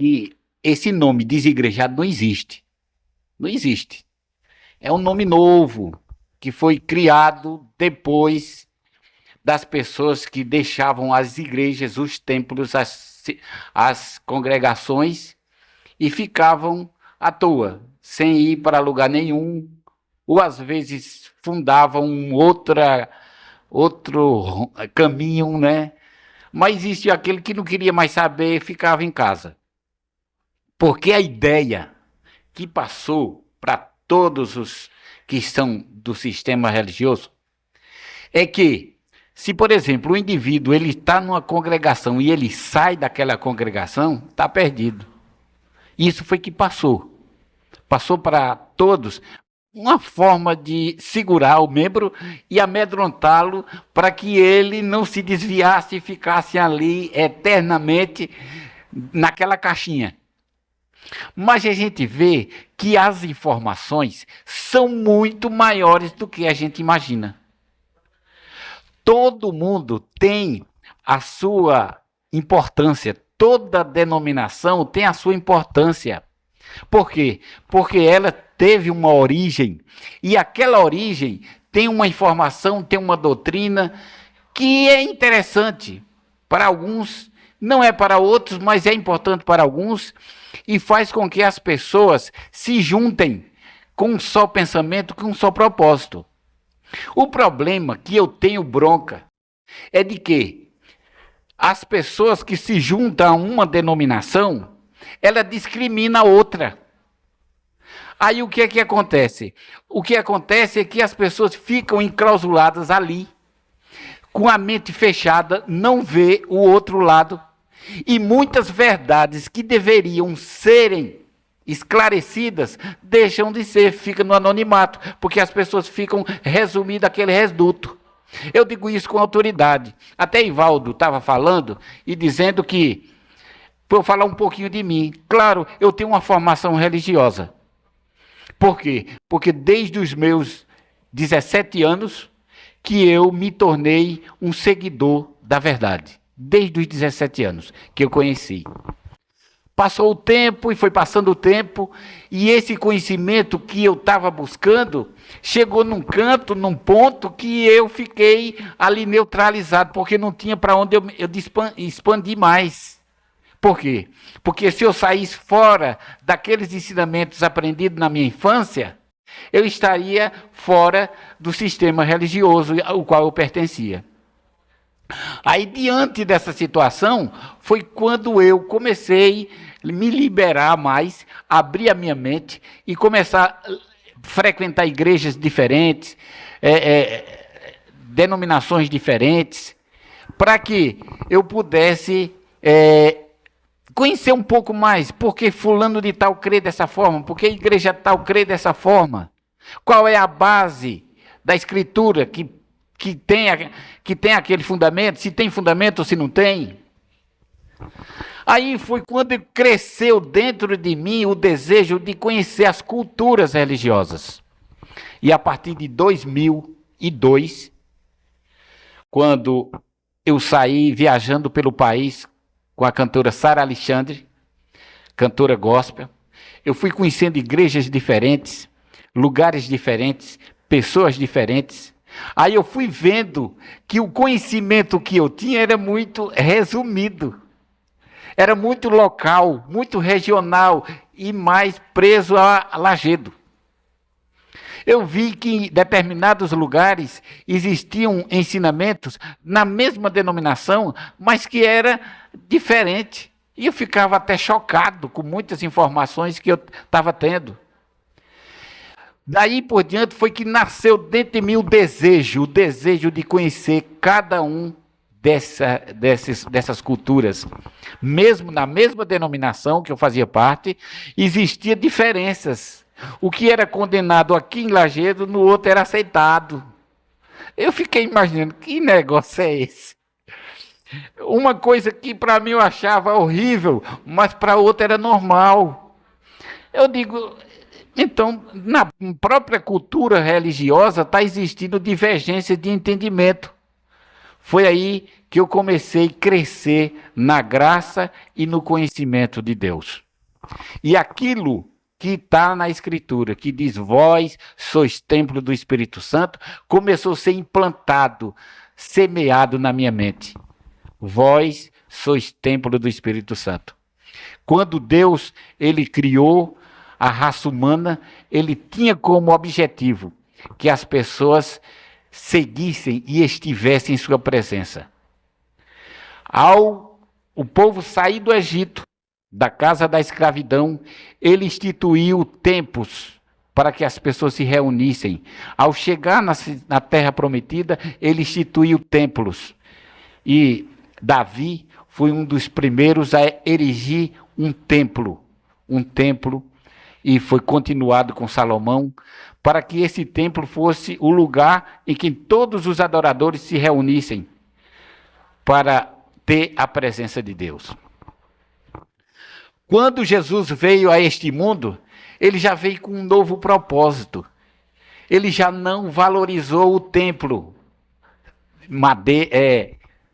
que esse nome desigrejado não existe. Não existe. É um nome novo que foi criado depois das pessoas que deixavam as igrejas, os templos, as congregações e ficavam à toa, sem ir para lugar nenhum, ou às vezes fundavam outro caminho, né? Mas existe aquele que não queria mais saber, ficava em casa. Porque a ideia que passou para todos os que são do sistema religioso é que, se, por exemplo, o indivíduo ele está numa congregação e ele sai daquela congregação, está perdido. Isso foi que passou. Passou para todos uma forma de segurar o membro e amedrontá-lo para que ele não se desviasse e ficasse ali eternamente naquela caixinha. Mas a gente vê que as informações são muito maiores do que a gente imagina. Todo mundo tem a sua importância, toda denominação tem a sua importância. Por quê? Porque ela teve uma origem, e aquela origem tem uma informação, tem uma doutrina que é interessante para alguns, não é para outros, mas é importante para alguns, e faz com que as pessoas se juntem com um só pensamento, com um só propósito. O problema que eu tenho bronca é de que as pessoas que se juntam a uma denominação, ela discrimina a outra. Aí o que é que acontece? O que acontece é que as pessoas ficam enclausuladas ali, com a mente fechada, não vê o outro lado. E muitas verdades que deveriam serem esclarecidas deixam de ser, fica no anonimato, porque as pessoas ficam resumidas aquele reduto. Eu digo isso com autoridade. Até Ivaldo estava falando e dizendo que, para eu falar um pouquinho de mim, claro, eu tenho uma formação religiosa. Por quê? Porque desde os meus 17 anos que eu me tornei um seguidor da verdade. Desde os 17 anos que eu conheci. Passou o tempo e foi passando o tempo, e esse conhecimento que eu estava buscando chegou num canto, num ponto que eu fiquei ali neutralizado, porque não tinha para onde eu expandir mais. Por quê? Porque se eu saísse fora daqueles ensinamentos aprendidos na minha infância, eu estaria fora do sistema religioso ao qual eu pertencia. Aí, diante dessa situação, foi quando eu comecei a me liberar mais, abrir a minha mente e começar a frequentar igrejas diferentes, denominações diferentes, para que eu pudesse conhecer um pouco mais, porque fulano de tal crê dessa forma, porque a igreja tal crê dessa forma. Qual é a base da escritura que tem aquele fundamento, se tem fundamento ou se não tem. Aí foi quando cresceu dentro de mim o desejo de conhecer as culturas religiosas. E a partir de 2002, quando eu saí viajando pelo país com a cantora Sara Alexandre, cantora gospel, eu fui conhecendo igrejas diferentes, lugares diferentes, pessoas diferentes. Aí eu fui vendo que o conhecimento que eu tinha era muito resumido, era muito local, muito regional e mais preso a Lajedo. Eu vi que em determinados lugares existiam ensinamentos na mesma denominação, mas que era diferente. E eu ficava até chocado com muitas informações que eu estava tendo. Daí por diante foi que nasceu dentro de mim o desejo de conhecer cada um dessas culturas. Mesmo na mesma denominação que eu fazia parte, existiam diferenças. O que era condenado aqui em Lajedo, no outro era aceitado. Eu fiquei imaginando, que negócio é esse? Uma coisa que para mim eu achava horrível, mas para outra era normal. Eu digo, então, na própria cultura religiosa está existindo divergência de entendimento. Foi aí que eu comecei a crescer na graça e no conhecimento de Deus. E aquilo que está na Escritura, que diz, vós sois templo do Espírito Santo, começou a ser implantado, semeado na minha mente. Vós sois templo do Espírito Santo. Quando Deus, ele criou a raça humana, ele tinha como objetivo que as pessoas seguissem e estivessem em sua presença. Ao o povo sair do Egito, da casa da escravidão, ele instituiu templos para que as pessoas se reunissem. Ao chegar na terra prometida, ele instituiu templos. E Davi foi um dos primeiros a erigir um templo, e foi continuado com Salomão, para que esse templo fosse o lugar em que todos os adoradores se reunissem para ter a presença de Deus. Quando Jesus veio a este mundo, ele já veio com um novo propósito. Ele já não valorizou o templo,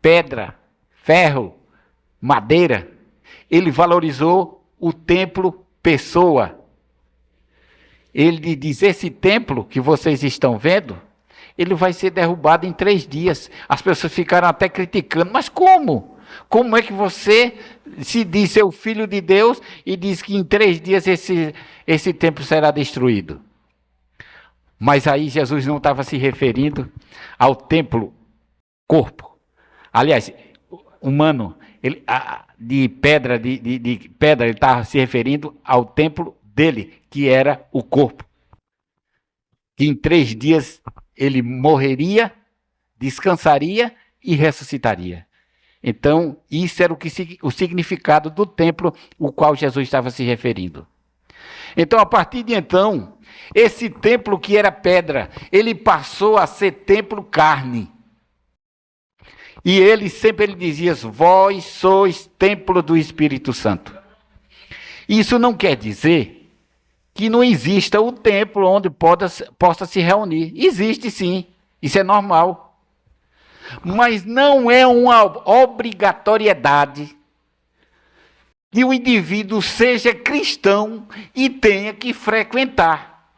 pedra, ferro, madeira. Ele valorizou o templo pessoa. Ele diz, esse templo que vocês estão vendo, ele vai ser derrubado em 3 dias. As pessoas ficaram até criticando, mas como? Como é que você se diz ser o filho de Deus e diz que em 3 dias esse templo será destruído? Mas aí Jesus não estava se referindo ao templo corpo. Aliás, humano, de pedra, ele estava se referindo ao templo dele, que era o corpo. Que em 3 dias ele morreria, descansaria e ressuscitaria. Então, isso era o significado do templo, o qual Jesus estava se referindo. Então, a partir de então, esse templo que era pedra, ele passou a ser templo carne. E ele sempre dizia, vós sois templo do Espírito Santo. Isso não quer dizer que não exista o templo onde possa se reunir. Existe sim, isso é normal. Mas não é uma obrigatoriedade que o indivíduo seja cristão e tenha que frequentar.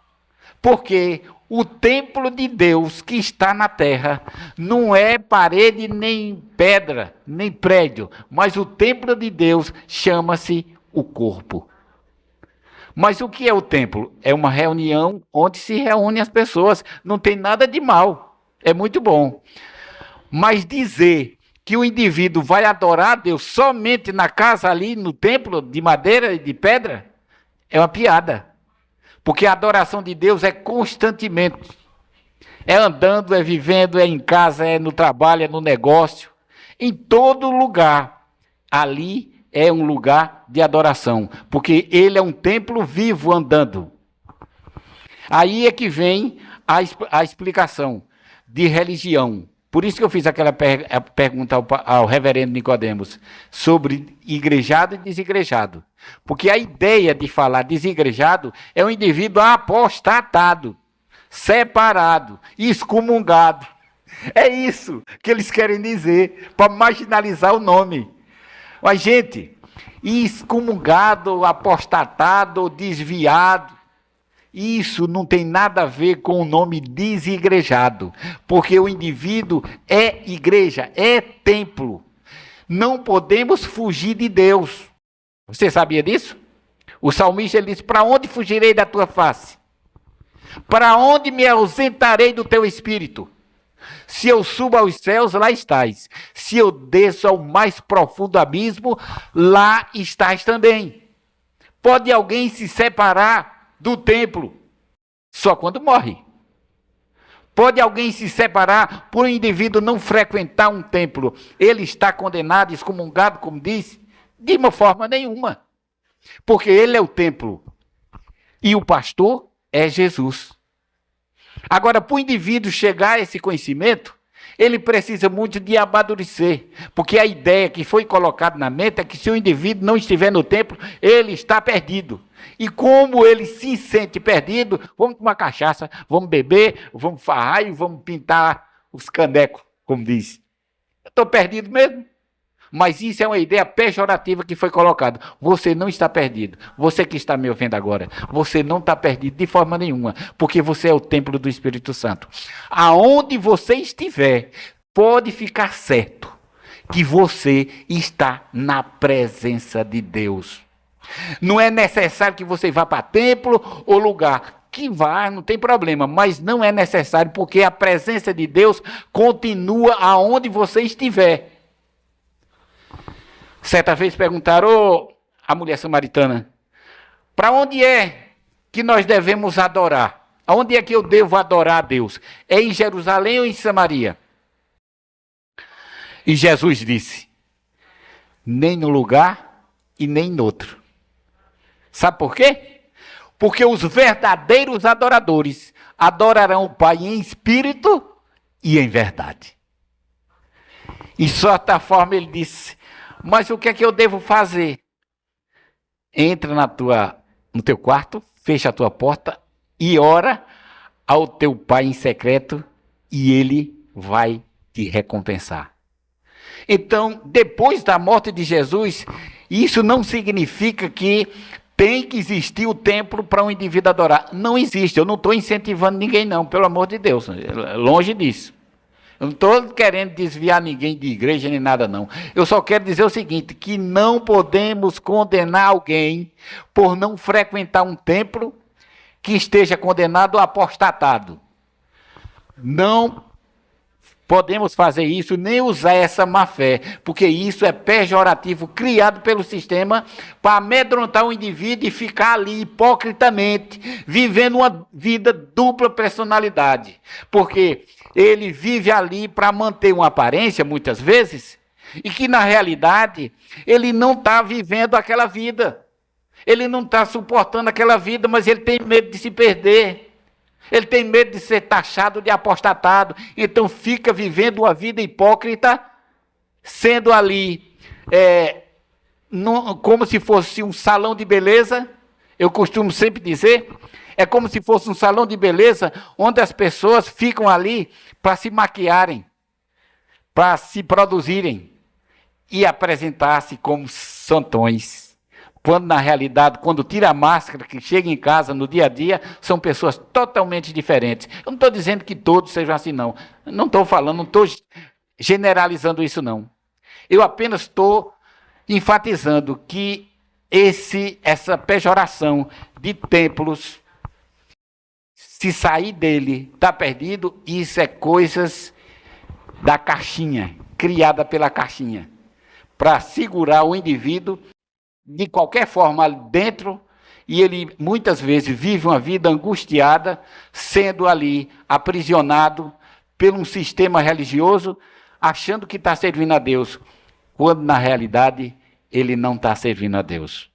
Porque o templo de Deus que está na terra não é parede, nem pedra, nem prédio, mas o templo de Deus chama-se o corpo. Mas o que é o templo? É uma reunião onde se reúnem as pessoas. Não tem nada de mal. É muito bom. Mas dizer que o indivíduo vai adorar a Deus somente na casa ali, no templo de madeira e de pedra, é uma piada. Porque a adoração de Deus é constantemente. É andando, é vivendo, é em casa, é no trabalho, é no negócio. Em todo lugar. Ali é um lugar de adoração, porque ele é um templo vivo andando. Aí é que vem a explicação de religião. Por isso que eu fiz aquela pergunta ao reverendo Nicodemos sobre igrejado e desigrejado. Porque a ideia de falar desigrejado é um indivíduo apostatado, separado, excomungado. É isso que eles querem dizer, para marginalizar o nome. Mas, gente, excomungado, apostatado, desviado, isso não tem nada a ver com o nome desigrejado, porque o indivíduo é igreja, é templo. Não podemos fugir de Deus. Você sabia disso? O salmista ele diz, para onde fugirei da tua face? Para onde me ausentarei do teu espírito? Se eu subo aos céus, lá estás. Se eu desço ao mais profundo abismo, lá estás também. Pode alguém se separar do templo só quando morre? Pode alguém se separar por um indivíduo não frequentar um templo? Ele está condenado, excomungado, como disse? De uma forma nenhuma. Porque ele é o templo. E o pastor é Jesus. Agora, para o indivíduo chegar a esse conhecimento, ele precisa muito de amadurecer. Porque a ideia que foi colocada na mente é que se o indivíduo não estiver no templo, ele está perdido. E como ele se sente perdido, vamos tomar cachaça, vamos beber, vamos farrar e vamos pintar os canecos, como diz. estou perdido mesmo. Mas isso é uma ideia pejorativa que foi colocada. Você não está perdido. Você que está me ouvindo agora, você não está perdido de forma nenhuma, porque você é o templo do Espírito Santo. Aonde você estiver, pode ficar certo que você está na presença de Deus. Não é necessário que você vá para templo ou lugar. Que vá, não tem problema, mas não é necessário, porque a presença de Deus continua aonde você estiver. Certa vez perguntaram a mulher samaritana, para onde é que nós devemos adorar? Aonde é que eu devo adorar a Deus? É em Jerusalém ou em Samaria? E Jesus disse, nem no lugar e nem no outro. Sabe por quê? Porque os verdadeiros adoradores adorarão o Pai em espírito e em verdade. E de certa forma ele disse, mas o que é que eu devo fazer? Entra no teu quarto, fecha a tua porta e ora ao teu Pai em secreto e ele vai te recompensar. Então, depois da morte de Jesus, isso não significa que tem que existir o templo para um indivíduo adorar. Não existe, eu não estou incentivando ninguém não, pelo amor de Deus, longe disso. Eu não estou querendo desviar ninguém de igreja nem nada não. Eu só quero dizer o seguinte, que não podemos condenar alguém por não frequentar um templo que esteja condenado ou apostatado. Não podemos fazer isso, nem usar essa má fé, porque isso é pejorativo, criado pelo sistema para amedrontar o indivíduo e ficar ali hipocritamente, vivendo uma vida dupla personalidade. Porque ele vive ali para manter uma aparência, muitas vezes, e que na realidade ele não está vivendo aquela vida. Ele não está suportando aquela vida, mas ele tem medo de se perder. Ele tem medo de ser taxado de apostatado, então fica vivendo uma vida hipócrita, sendo ali como se fosse um salão de beleza. Eu costumo sempre dizer, é como se fosse um salão de beleza, onde as pessoas ficam ali para se maquiarem, para se produzirem e apresentar-se como santões. Quando na realidade, quando tira a máscara, que chega em casa no dia a dia, são pessoas totalmente diferentes. Eu não estou dizendo que todos sejam assim, não. Não estou falando, não estou generalizando isso, não. Eu apenas estou enfatizando que essa pejoração de templos, se sair dele, está perdido, isso é coisas da caixinha, criada pela caixinha, para segurar o indivíduo de qualquer forma dentro, e ele muitas vezes vive uma vida angustiada, sendo ali aprisionado por um sistema religioso, achando que está servindo a Deus, quando na realidade ele não está servindo a Deus.